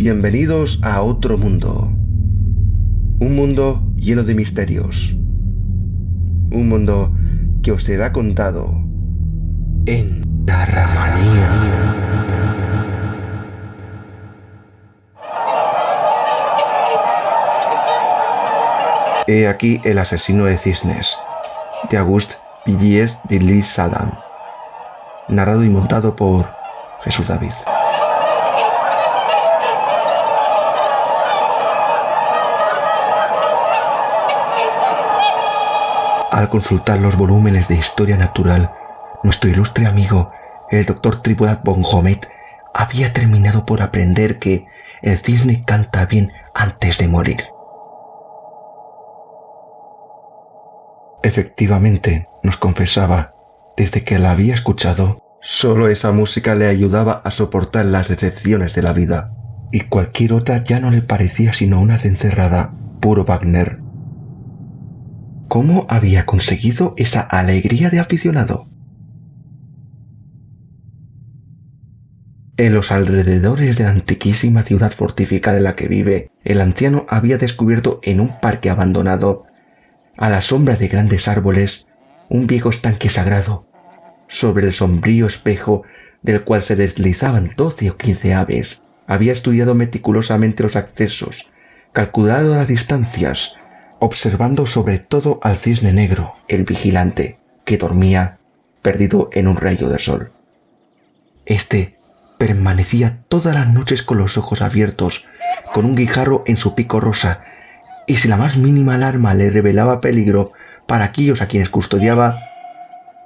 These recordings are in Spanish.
Bienvenidos a otro mundo. Un mundo lleno de misterios. Un mundo que os será contado en Narramanía. He aquí el asesino de cisnes, de Auguste Villiers de L'Isle-Adam, narrado y montado por Jesús David. Al consultar los volúmenes de historia natural, nuestro ilustre amigo, el Dr. Triboulet Bonhomet, había terminado por aprender que el cisne canta bien antes de morir. Efectivamente, nos confesaba, desde que la había escuchado, solo esa música le ayudaba a soportar las decepciones de la vida, y cualquier otra ya no le parecía sino una cencerrada, puro Wagner. ¿Cómo había conseguido esa alegría de aficionado? En los alrededores de la antiquísima ciudad fortificada en la que vive, el anciano había descubierto en un parque abandonado, a la sombra de grandes árboles, un viejo estanque sagrado, sobre el sombrío espejo del cual se deslizaban 12 o 15 aves. Había estudiado meticulosamente los accesos, calculado las distancias, observando sobre todo al cisne negro, el vigilante, que dormía perdido en un rayo de sol. Este permanecía todas las noches con los ojos abiertos, con un guijarro en su pico rosa, y si la más mínima alarma le revelaba peligro para aquellos a quienes custodiaba,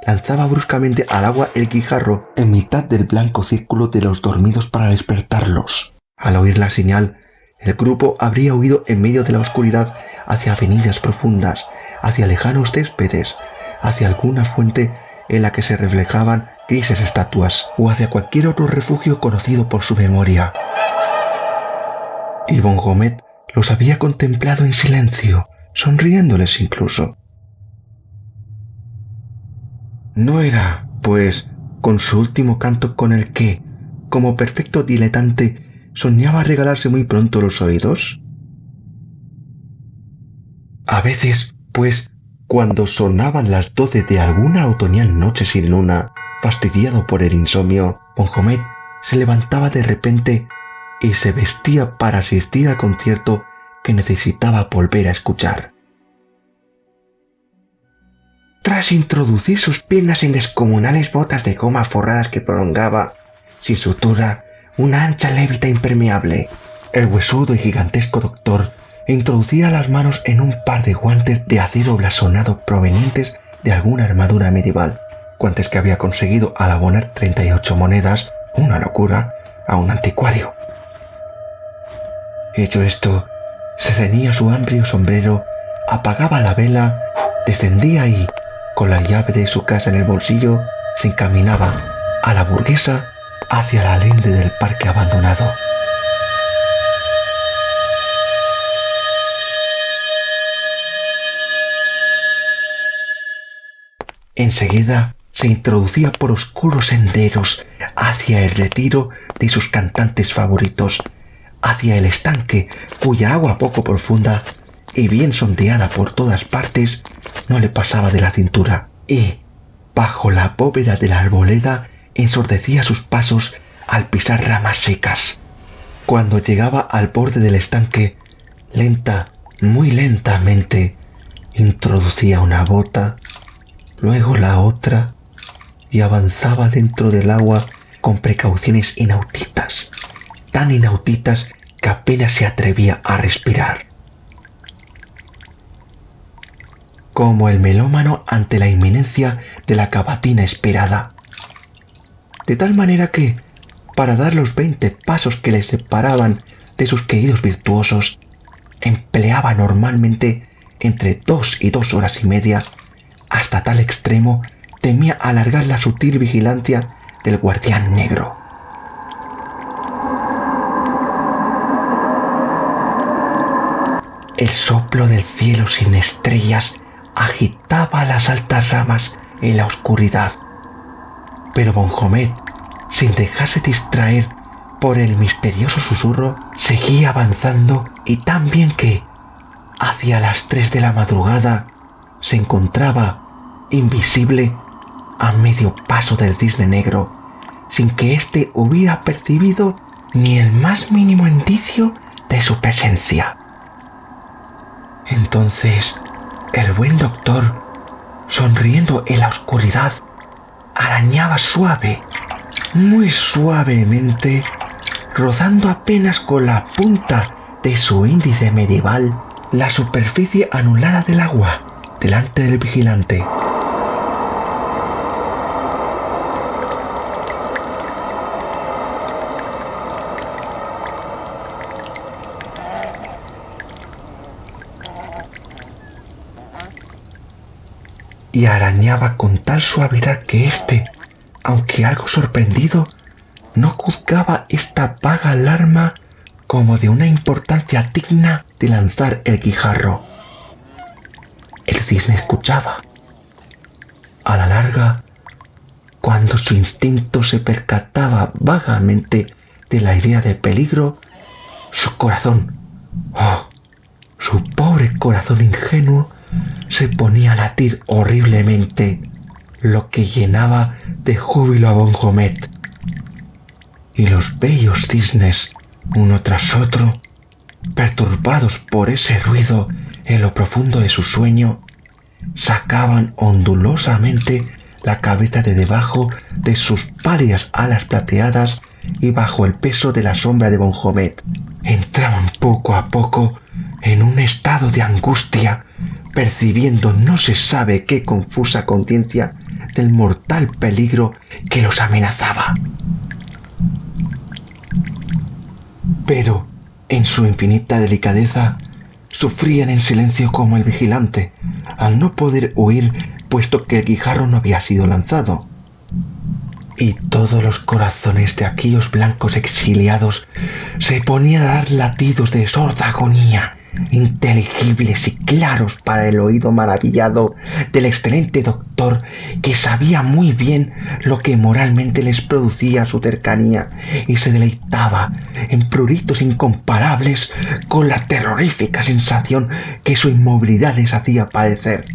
lanzaba bruscamente al agua el guijarro en mitad del blanco círculo de los dormidos para despertarlos. Al oír la señal, el grupo habría huido en medio de la oscuridad hacia avenidas profundas, hacia lejanos céspedes, hacia alguna fuente en la que se reflejaban grises estatuas, o hacia cualquier otro refugio conocido por su memoria. Y Bonhomet los había contemplado en silencio, sonriéndoles incluso. ¿No era, pues, con su último canto con el que, como perfecto diletante, soñaba regalarse muy pronto los oídos? A veces, pues, cuando sonaban las 12 de alguna otoñal noche sin luna, fastidiado por el insomnio, Bonhomet se levantaba de repente y se vestía para asistir al concierto que necesitaba volver a escuchar. Tras introducir sus piernas en descomunales botas de goma forradas que prolongaba, sin sutura, una ancha levita impermeable, el huesudo y gigantesco doctor introducía las manos en un par de guantes de acero blasonado provenientes de alguna armadura medieval, guantes que había conseguido al abonar 38 monedas, una locura, a un anticuario. Hecho esto, se ceñía su amplio sombrero, apagaba la vela, descendía y, con la llave de su casa en el bolsillo, se encaminaba a la burguesa hacia la linde del parque abandonado. Enseguida se introducía por oscuros senderos hacia el retiro de sus cantantes favoritos, hacia el estanque cuya agua poco profunda y bien sondeada por todas partes no le pasaba de la cintura, y bajo la bóveda de la arboleda ensordecía sus pasos al pisar ramas secas. Cuando llegaba al borde del estanque, muy lentamente, introducía una bota, luego la otra, y avanzaba dentro del agua con precauciones inauditas, tan inauditas que apenas se atrevía a respirar. Como el melómano ante la inminencia de la cavatina esperada. De tal manera que, para dar los 20 pasos que le separaban de sus queridos virtuosos, empleaba normalmente entre 2 y 2 horas y media. Hasta tal extremo temía alargar la sutil vigilancia del guardián negro. El soplo del cielo sin estrellas agitaba las altas ramas en la oscuridad, pero Bonhomet, sin dejarse distraer, por el misterioso susurro, seguía avanzando y tan bien que, hacia las 3 de la madrugada, se encontraba, invisible, a medio paso del cisne negro, sin que éste hubiera percibido ni el más mínimo indicio de su presencia. Entonces, el buen doctor, sonriendo en la oscuridad, arañaba muy suavemente, rozando apenas con la punta de su índice medieval la superficie anulada del agua delante del vigilante. Y arañaba con tal suavidad que éste, aunque algo sorprendido, no juzgaba esta vaga alarma como de una importancia digna de lanzar el guijarro. El cisne escuchaba. A la larga, cuando su instinto se percataba vagamente de la idea de peligro, su corazón, su pobre corazón ingenuo, se ponía a latir horriblemente, lo que llenaba de júbilo a Bonhomet. Y los bellos cisnes, uno tras otro, perturbados por ese ruido en lo profundo de su sueño, sacaban ondulosamente la cabeza de debajo de sus pálidas alas plateadas y bajo el peso de la sombra de Bonhomet entraban poco a poco en un estado de angustia, percibiendo no se sabe qué confusa conciencia del mortal peligro que los amenazaba. Pero, en su infinita delicadeza, sufrían en silencio como el vigilante, al no poder huir puesto que el guijarro no había sido lanzado. Y todos los corazones de aquellos blancos exiliados se ponían a dar latidos de sorda agonía, inteligibles y claros para el oído maravillado del excelente doctor, que sabía muy bien lo que moralmente les producía su cercanía y se deleitaba en pruritos incomparables con la terrorífica sensación que su inmovilidad les hacía padecer.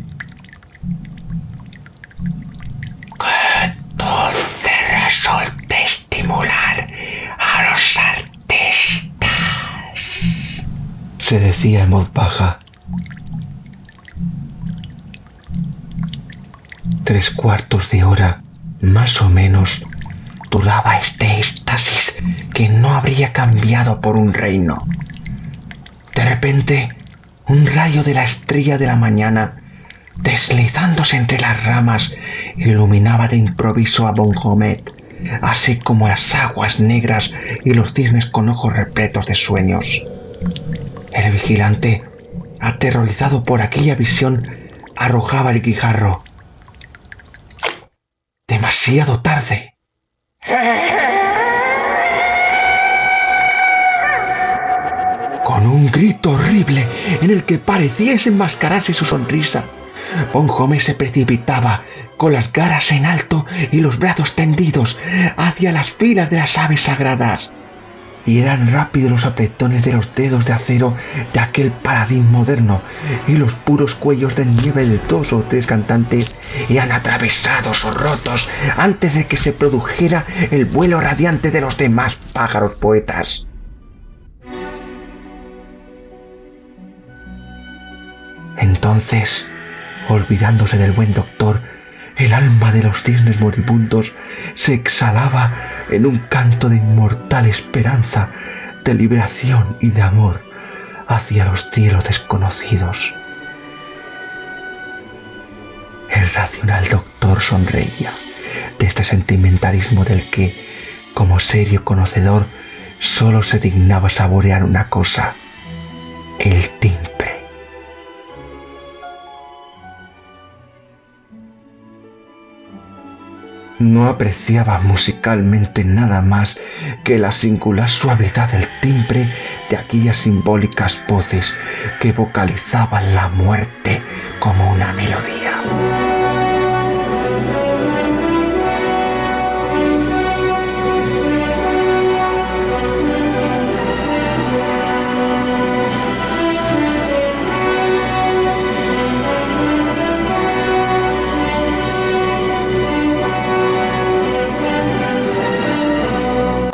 Resulta estimular a los artistas, se decía en voz baja. 3/4 de hora, más o menos, duraba este éxtasis que no habría cambiado por un reino. De repente, un rayo de la estrella de la mañana, deslizándose entre las ramas, iluminaba de improviso a Bonhomet, así como las aguas negras y los cisnes con ojos repletos de sueños. El vigilante, aterrorizado por aquella visión, arrojaba el guijarro. Demasiado tarde. Con un grito horrible en el que parecía desenmascararse su sonrisa, Bonhomet se precipitaba con las garras en alto y los brazos tendidos hacia las filas de las aves sagradas. Y eran rápidos los apretones de los dedos de acero de aquel paladín moderno, y los puros cuellos de nieve de 2 o 3 cantantes eran atravesados o rotos antes de que se produjera el vuelo radiante de los demás pájaros poetas. Entonces, olvidándose del buen doctor, el alma de los cisnes moribundos se exhalaba en un canto de inmortal esperanza, de liberación y de amor hacia los cielos desconocidos. El racional doctor sonreía de este sentimentalismo del que, como serio conocedor, solo se dignaba saborear una cosa: el timbre. No apreciaba musicalmente nada más que la singular suavidad del timbre de aquellas simbólicas voces que vocalizaban la muerte como una melodía.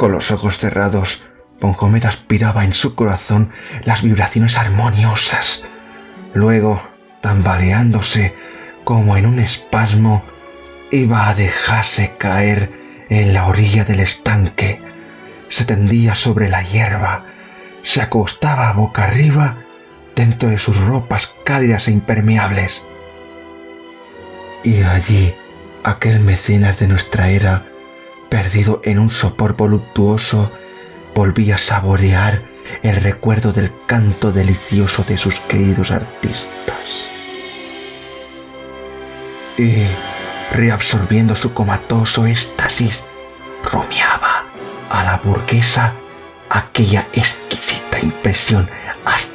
Con los ojos cerrados, Bonhomet aspiraba en su corazón las vibraciones armoniosas. Luego, tambaleándose como en un espasmo, iba a dejarse caer en la orilla del estanque. Se tendía sobre la hierba, se acostaba boca arriba dentro de sus ropas cálidas e impermeables. Y allí, aquel mecenas de nuestra era, perdido en un sopor voluptuoso, volvía a saborear el recuerdo del canto delicioso de sus queridos artistas. Y, reabsorbiendo su comatoso éxtasis, rumiaba a la burguesa aquella exquisita impresión hasta